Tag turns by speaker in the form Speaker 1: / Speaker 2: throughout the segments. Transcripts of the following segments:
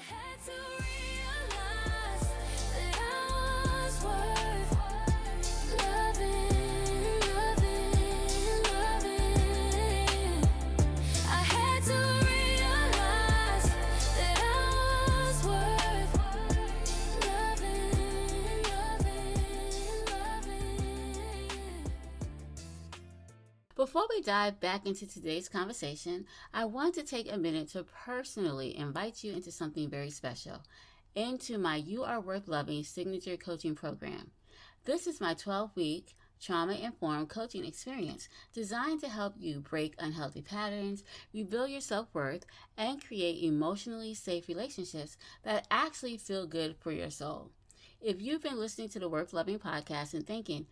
Speaker 1: had to realize that I was worth loving, loving, loving. I had to realize that I was worth loving, loving, loving.
Speaker 2: Before we dive back into today's conversation, I want to take a minute to personally invite you into something very special, into my You Are Worth Loving signature coaching program. This is my 12-week trauma-informed coaching experience designed to help you break unhealthy patterns, rebuild your self-worth, and create emotionally safe relationships that actually feel good for your soul. If you've been listening to the Worth Loving podcast and thinking,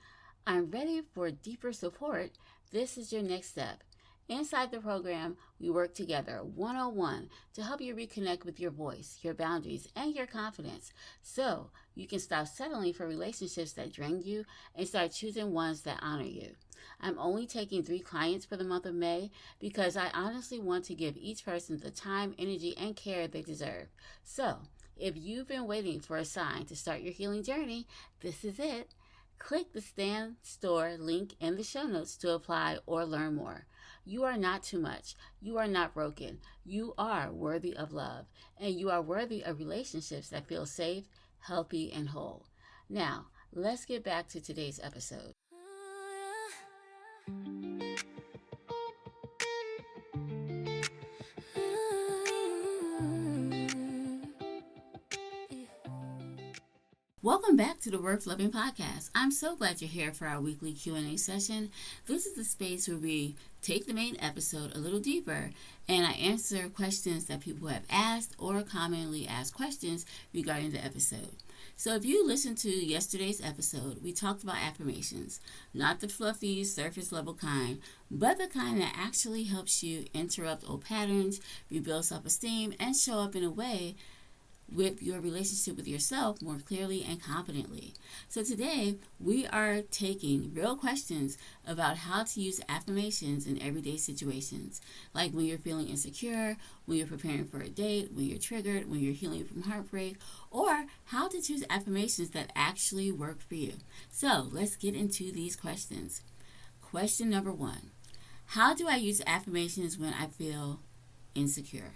Speaker 2: I'm ready for deeper support, this is your next step. Inside the program, we work together one-on-one to help you reconnect with your voice, your boundaries, and your confidence so you can stop settling for relationships that drain you and start choosing ones that honor you. I'm only taking 3 clients for the month of May because I honestly want to give each person the time, energy, and care they deserve. So, if you've been waiting for a sign to start your healing journey, this is it. Click the Stan Store link in the show notes to apply or learn more. You are not too much. You are not broken. You are worthy of love, and you are worthy of relationships that feel safe, healthy, and whole. Now, let's get back to today's episode. Welcome back to the Worth Loving podcast. I'm so glad you're here for our weekly Q&A session. This is the space where we take the main episode a little deeper and I answer questions that people have asked or commonly asked questions regarding the episode. So if you listened to yesterday's episode, we talked about affirmations, not the fluffy surface level kind, but the kind that actually helps you interrupt old patterns, rebuild self-esteem, and show up in a way with your relationship with yourself more clearly and confidently. So today we are taking real questions about how to use affirmations in everyday situations, like when you're feeling insecure, when you're preparing for a date, when you're triggered, when you're healing from heartbreak, or how to choose affirmations that actually work for you. So let's get into these questions. Question number 1. How do I use affirmations when I feel insecure?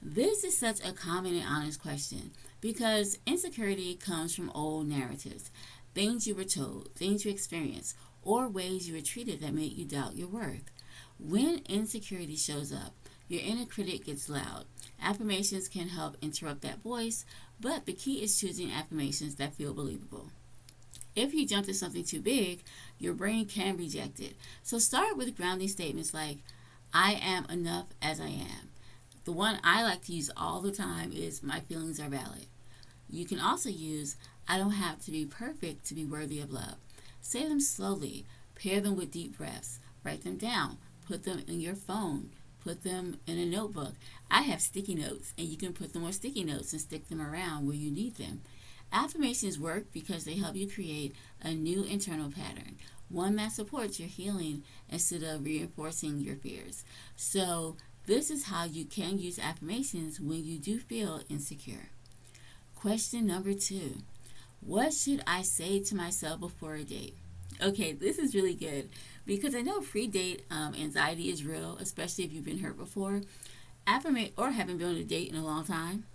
Speaker 2: This is such a common and honest question because insecurity comes from old narratives, things you were told, things you experienced, or ways you were treated that made you doubt your worth. When insecurity shows up, your inner critic gets loud. Affirmations can help interrupt that voice, but the key is choosing affirmations that feel believable. If you jump to something too big, your brain can reject it. So start with grounding statements like, I am enough as I am. The one I like to use all the time is my feelings are valid. You can also use I don't have to be perfect to be worthy of love. Say them slowly. Pair them with deep breaths. Write them down. Put them in your phone. Put them in a notebook. I have sticky notes, and you can put them on sticky notes and stick them around where you need them. Affirmations work because they help you create a new internal pattern, one that supports your healing instead of reinforcing your fears. So this is how you can use affirmations when you do feel insecure. Question number 2. What should I say to myself before a date? Okay, this is really good because I know pre-date anxiety is real, especially if you've been hurt before, or haven't been on a date in a long time.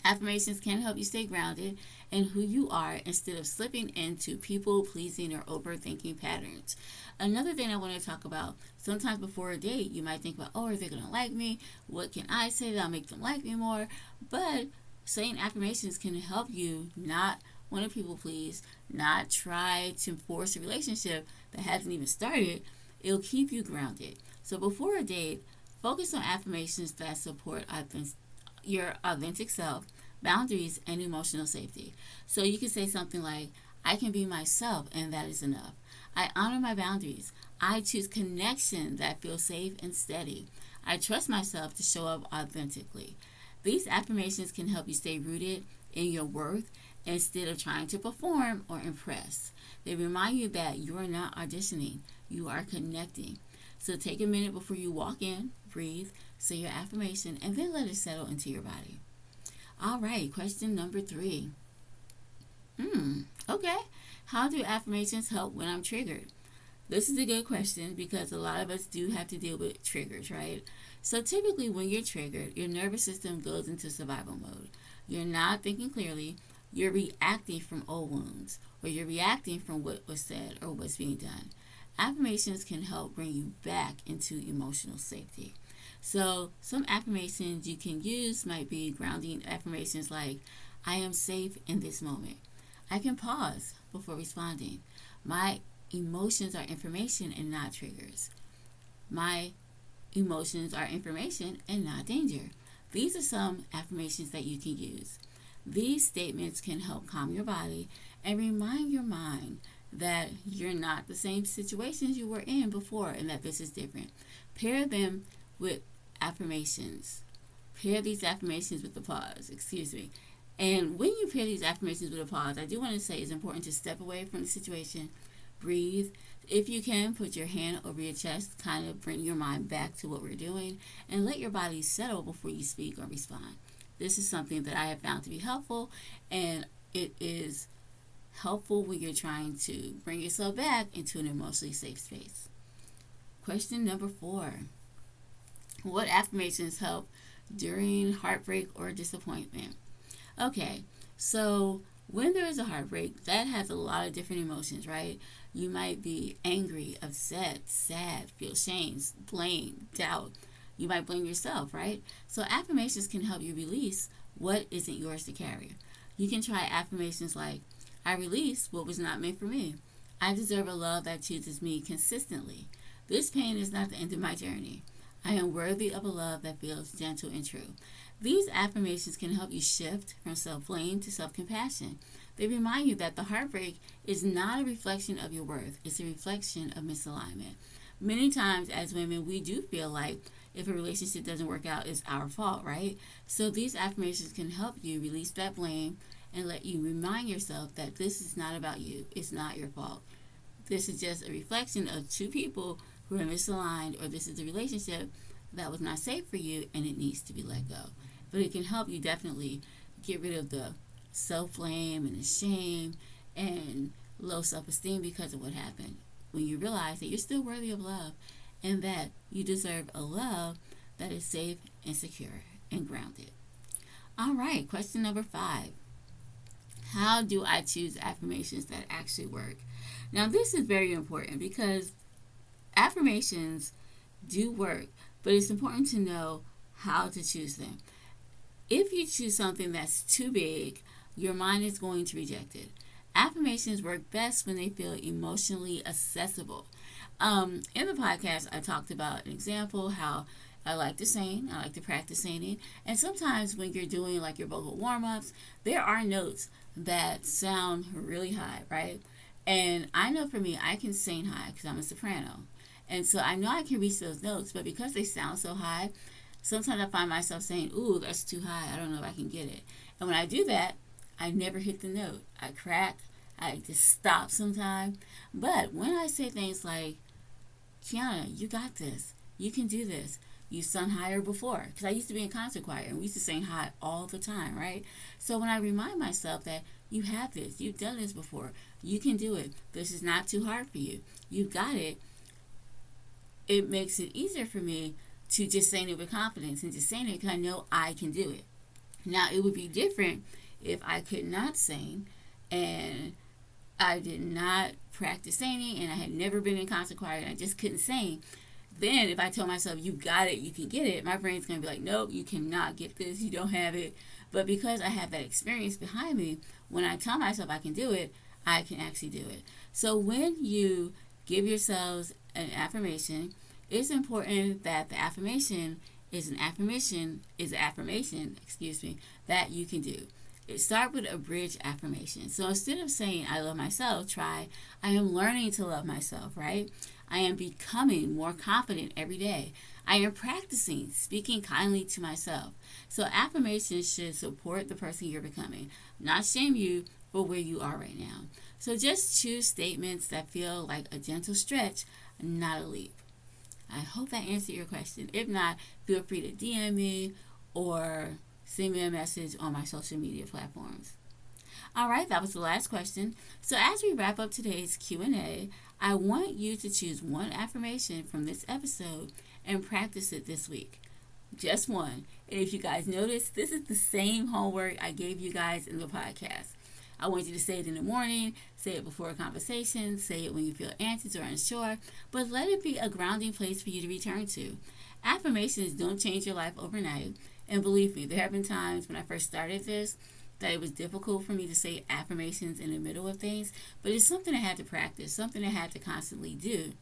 Speaker 2: Affirmations can help you stay grounded in who you are instead of slipping into people-pleasing or overthinking patterns. Another thing I want to talk about, sometimes before a date, you might think about, are they going to like me? What can I say that'll make them like me more? But saying affirmations can help you not want to people-please, not try to force a relationship that hasn't even started. It'll keep you grounded. So before a date, focus on affirmations that support your authentic self, boundaries, and emotional safety. So you can say something like, I can be myself and that is enough. I honor my boundaries. I choose connection that feels safe and steady. I trust myself to show up authentically. These affirmations can help you stay rooted in your worth instead of trying to perform or impress. They remind you that you are not auditioning, you are connecting. So take a minute before you walk in, breathe, Say your affirmation and then let it settle into your body. All right, question number 3. Okay. How do affirmations help when I'm triggered? This is a good question because a lot of us do have to deal with triggers, right? So typically when you're triggered, your nervous system goes into survival mode. You're not thinking clearly. You're reacting from old wounds, or you're reacting from what was said or what's being done. Affirmations can help bring you back into emotional safety. So some affirmations you can use might be grounding affirmations like, I am safe in this moment. I can pause before responding. My emotions are information and not triggers. My emotions are information and not danger. These are some affirmations that you can use. These statements can help calm your body and remind your mind that you're not the same situations you were in before and that this is different. Pair them with affirmations. Pair these affirmations with the pause, And when you pair these affirmations with a pause, I do want to say it's important to step away from the situation, breathe. If you can, put your hand over your chest, kind of bring your mind back to what we're doing, and let your body settle before you speak or respond. This is something that I have found to be helpful, and it is helpful when you're trying to bring yourself back into an emotionally safe space. Question number 4. What affirmations help during heartbreak or disappointment? Okay, so when there is a heartbreak, that has a lot of different emotions, right? You might be angry, upset, sad, feel shame, blame, doubt. You might blame yourself, right? So affirmations can help you release what isn't yours to carry. You can try affirmations like, I release what was not meant for me. I deserve a love that chooses me consistently. This pain is not the end of my journey. I am worthy of a love that feels gentle and true. These affirmations can help you shift from self-blame to self-compassion. They remind you that the heartbreak is not a reflection of your worth. It's a reflection of misalignment. Many times as women, we do feel like if a relationship doesn't work out, it's our fault, right? So these affirmations can help you release that blame and let you remind yourself that this is not about you. It's not your fault. This is just a reflection of two people who are misaligned, or this is a relationship that was not safe for you and it needs to be let go. But it can help you definitely get rid of the self-blame and the shame and low self-esteem because of what happened. When you realize that you're still worthy of love and that you deserve a love that is safe and secure and grounded. All right, question number 5. How do I choose affirmations that actually work? Now, this is very important because affirmations do work, but it's important to know how to choose them. If you choose something that's too big, your mind is going to reject it. Affirmations work best when they feel emotionally accessible. In the podcast, I talked about an example how I like to sing. I like to practice singing. And sometimes when you're doing like your vocal warm-ups, there are notes that sound really high, right? And I know for me, I can sing high because I'm a soprano. And so I know I can reach those notes, but because they sound so high, sometimes I find myself saying, ooh, that's too high. I don't know if I can get it. And when I do that, I never hit the note. I crack. I just stop sometimes. But when I say things like, Kiana, you got this. You can do this. You've sung higher before. Because I used to be in concert choir and we used to sing high all the time, right? So when I remind myself that you have this, you've done this before, you can do it. This is not too hard for you. You've got it. It makes it easier for me to just saying it with confidence and just saying it because I know I can do it. Now, it would be different if I could not sing and I did not practice singing and I had never been in concert choir and I just couldn't sing. Then if I tell myself, you got it, you can get it, my brain's going to be like, nope, you cannot get this, you don't have it. But because I have that experience behind me, when I tell myself I can do it, I can actually do it. So when you give yourselves an affirmation, it's important that the affirmation is an affirmation, that you can do. Start with a bridge affirmation. So instead of saying, I love myself, try, I am learning to love myself, right? I am becoming more confident every day. I am practicing speaking kindly to myself. So affirmations should support the person you're becoming, not shame you for where you are right now. So just choose statements that feel like a gentle stretch, not a leap. I hope that answered your question. If not, feel free to DM me or send me a message on my social media platforms. All right, that was the last question. So as we wrap up today's Q&A, I want you to choose one affirmation from this episode and practice it this week. Just one. And if you guys notice, this is the same homework I gave you guys in the podcast. I want you to say it in the morning, say it before a conversation, say it when you feel anxious or unsure, but let it be a grounding place for you to return to. Affirmations don't change your life overnight. And believe me, there have been times when I first started this that it was difficult for me to say affirmations in the middle of things, but it's something I had to practice, something I had to constantly do.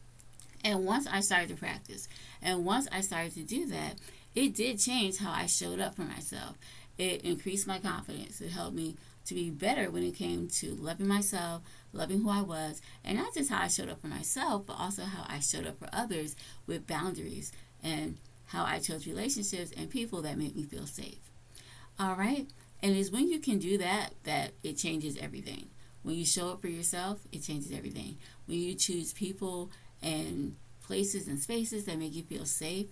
Speaker 2: And once I started to practice, and once I started to do that, it did change how I showed up for myself. It increased my confidence. It helped me to be better when it came to loving myself, loving who I was, and not just how I showed up for myself, but also how I showed up for others with boundaries and how I chose relationships and people that make me feel safe. All right? And it's when you can do that it changes everything. When you show up for yourself, it changes everything. When you choose people and places and spaces that make you feel safe,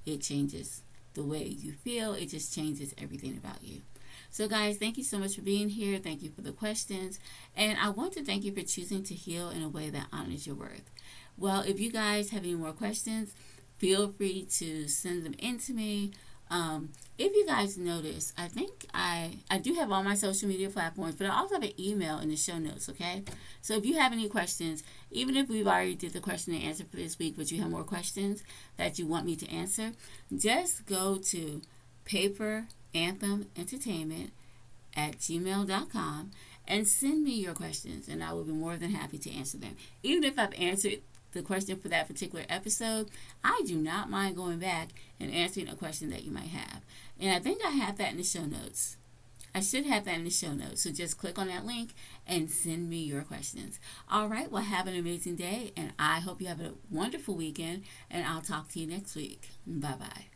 Speaker 2: it changes the way you feel. It just changes everything about you. So guys, thank you so much for being here. Thank you for the questions. And I want to thank you for choosing to heal in a way that honors your worth. Well, if you guys have any more questions, feel free to send them in to me. If you guys notice, I think I do have all my social media platforms, but I also have an email in the show notes, okay? So if you have any questions, even if we've already did the question and answer for this week, but you have more questions that you want me to answer, just go to paperanthementertainment@gmail.com and send me your questions, and I will be more than happy to answer them. Even if I've answered the question for that particular episode, I do not mind going back and answering a question that you might have. And I think I have that in the show notes. I should have that in the show notes. So just click on that link and send me your questions. All right, well, have an amazing day, and I hope you have a wonderful weekend, and I'll talk to you next week. Bye-bye.